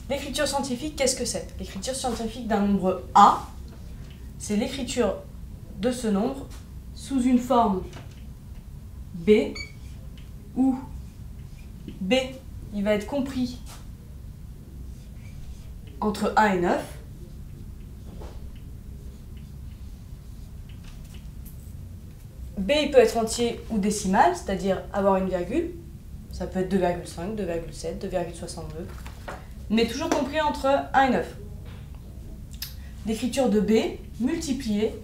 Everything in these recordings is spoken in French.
L'écriture scientifique, qu'est-ce que c'est? L'écriture scientifique d'un nombre A, c'est l'écriture de ce nombre sous une forme B, où B, il va être compris entre 1 et 9. B, il peut être entier ou décimal, c'est-à-dire avoir une virgule. Ça peut être 2,5, 2,7, 2,62. Mais toujours compris entre 1 et 9. L'écriture de B multipliée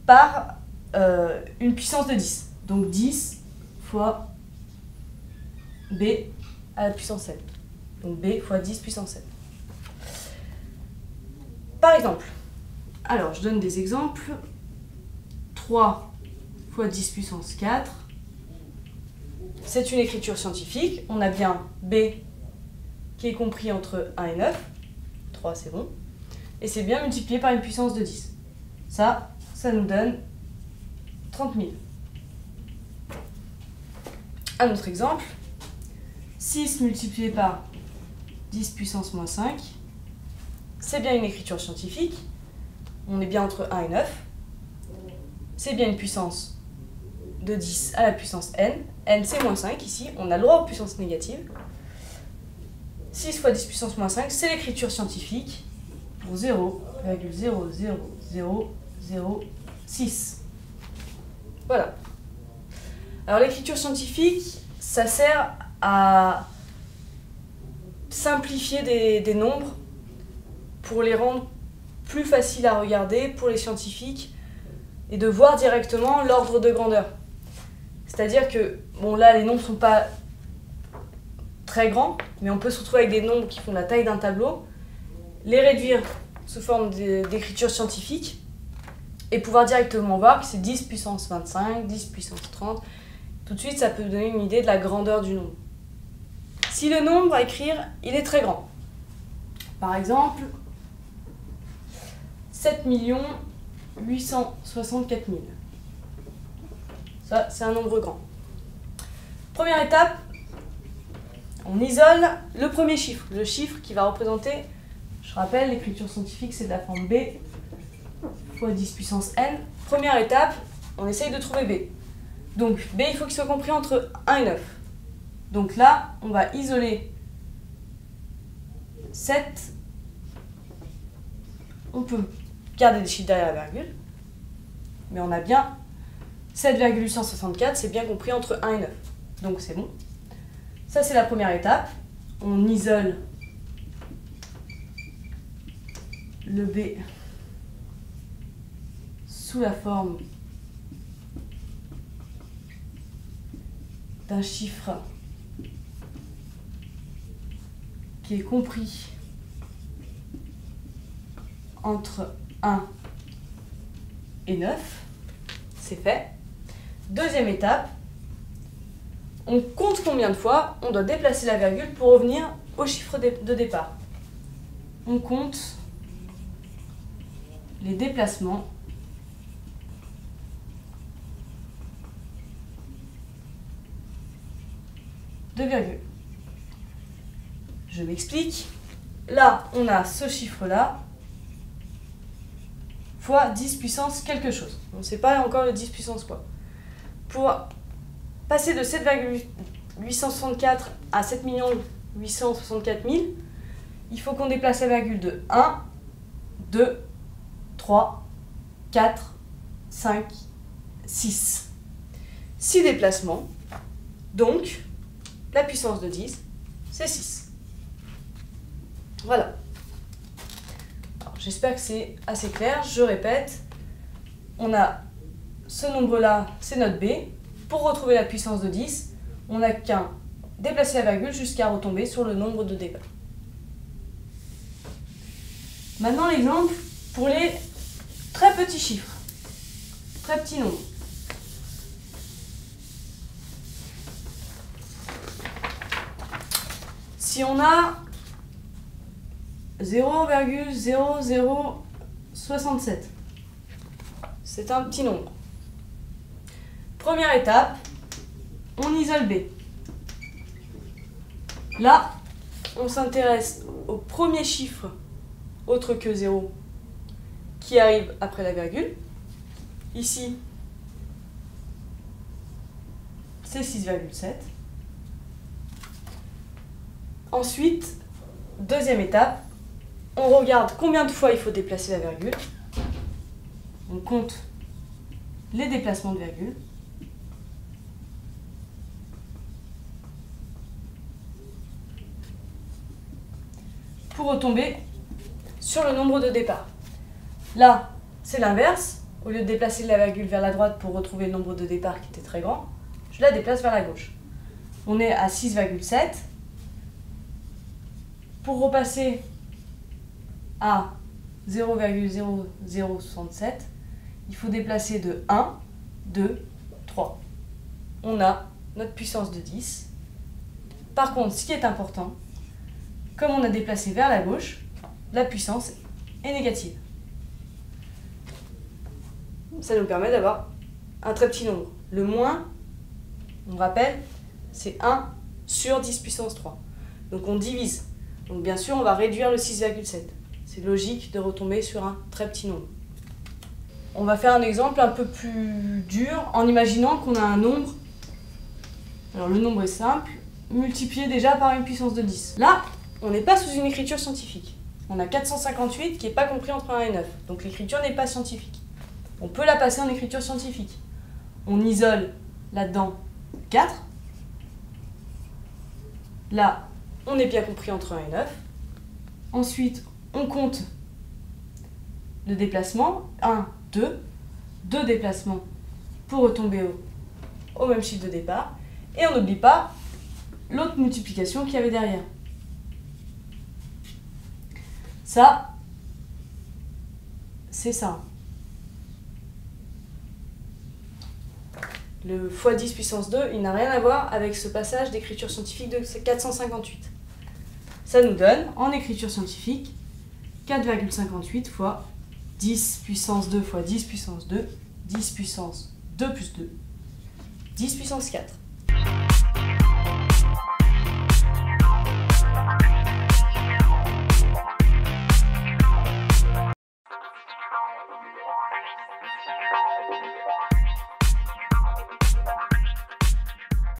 par une puissance de 10. Donc 10 fois B à la puissance 7. Donc B fois 10 puissance 7. Par exemple, alors je donne des exemples. 3 fois 10 puissance 4. C'est une écriture scientifique. On a bien B qui est compris entre 1 et 9. 3 c'est bon. Et c'est bien multiplié par une puissance de 10. Ça nous donne 30 000. Un autre exemple. 6 multiplié par 10 puissance moins 5. C'est bien une écriture scientifique. On est bien entre 1 et 9. C'est bien une puissance de 10 à la puissance n. N c'est moins 5 ici. On a le droit aux puissances négatives. 6 fois 10 puissance moins 5, c'est l'écriture scientifique pour 0,00006. Voilà. Alors l'écriture scientifique, ça sert à simplifier des nombres pour les rendre plus faciles à regarder pour les scientifiques et de voir directement l'ordre de grandeur. C'est-à-dire que, bon là les nombres ne sont pas très grands, mais on peut se retrouver avec des nombres qui font la taille d'un tableau, les réduire sous forme d'écriture scientifique et pouvoir directement voir que c'est 10 puissance 25, 10 puissance 30. Tout de suite, ça peut donner une idée de la grandeur du nombre. Si le nombre à écrire, il est très grand, par exemple 7 864 000. Ça, c'est un nombre grand. Première étape, on isole le premier chiffre, le chiffre qui va représenter, je rappelle, l'écriture scientifique c'est de la forme B fois 10 puissance n. Première étape, on essaye de trouver B. Donc B, il faut qu'il soit compris entre 1 et 9. Donc là, on va isoler 7. On peut garder des chiffres derrière la virgule, mais on a bien 7,864, c'est bien compris entre 1 et 9. Donc c'est bon. Ça, c'est la première étape. On isole le B sous la forme d'un chiffre qui est compris entre 1 et 9. C'est fait. Deuxième étape. On compte combien de fois on doit déplacer la virgule pour revenir au chiffre de départ. On compte les déplacements de virgule. Je m'explique. Là, on a ce chiffre-là fois 10 puissance quelque chose. On ne sait pas encore le 10 puissance quoi. Pour passer de 7,864 à 7 864 000, il faut qu'on déplace la virgule de 1, 2, 3, 4, 5, 6. 6 déplacements. Donc, la puissance de 10, c'est 6. Voilà. J'espère que c'est assez clair. Je répète, on a ce nombre-là, c'est notre B. Pour retrouver la puissance de 10, on n'a qu'à déplacer la virgule jusqu'à retomber sur le nombre de départ. Maintenant, l'exemple pour les très petits chiffres, très petits nombres. Si on a 0,00 67. C'est un petit nombre. Première étape, on isole B. Là, on s'intéresse au premier chiffre autre que 0 qui arrive après la virgule. Ici, c'est 6,7. Ensuite, deuxième étape, on regarde combien de fois il faut déplacer la virgule. On compte les déplacements de virgule. Pour retomber sur le nombre de départ. Là, c'est l'inverse. Au lieu de déplacer la virgule vers la droite pour retrouver le nombre de départ qui était très grand, je la déplace vers la gauche. On est à 6,7. Pour repasser à 0,0067, il faut déplacer de 1, 2, 3. On a notre puissance de 10. Par contre, ce qui est important, comme on a déplacé vers la gauche, la puissance est négative. Ça nous permet d'avoir un très petit nombre. Le moins, on rappelle, c'est 1 sur 10 puissance 3. Donc on divise. Donc bien sûr, on va réduire le 6,7. C'est logique de retomber sur un très petit nombre. On va faire un exemple un peu plus dur en imaginant qu'on a un nombre. Alors le nombre est simple, multiplié déjà par une puissance de 10. Là, on n'est pas sous une écriture scientifique. On a 458 qui n'est pas compris entre 1 et 9. Donc l'écriture n'est pas scientifique. On peut la passer en écriture scientifique. On isole là-dedans 4. Là, on est bien compris entre 1 et 9. Ensuite, on compte le déplacement. 1, 2. 2 déplacements pour retomber au même chiffre de départ. Et on n'oublie pas l'autre multiplication qu'il y avait derrière. Ça, c'est ça. Le x 10 puissance 2, il n'a rien à voir avec ce passage d'écriture scientifique de 458. Ça nous donne, en écriture scientifique, 4,58 fois 10 puissance 2 fois 10 puissance 2, 10 puissance 2 plus 2, 10 puissance 4.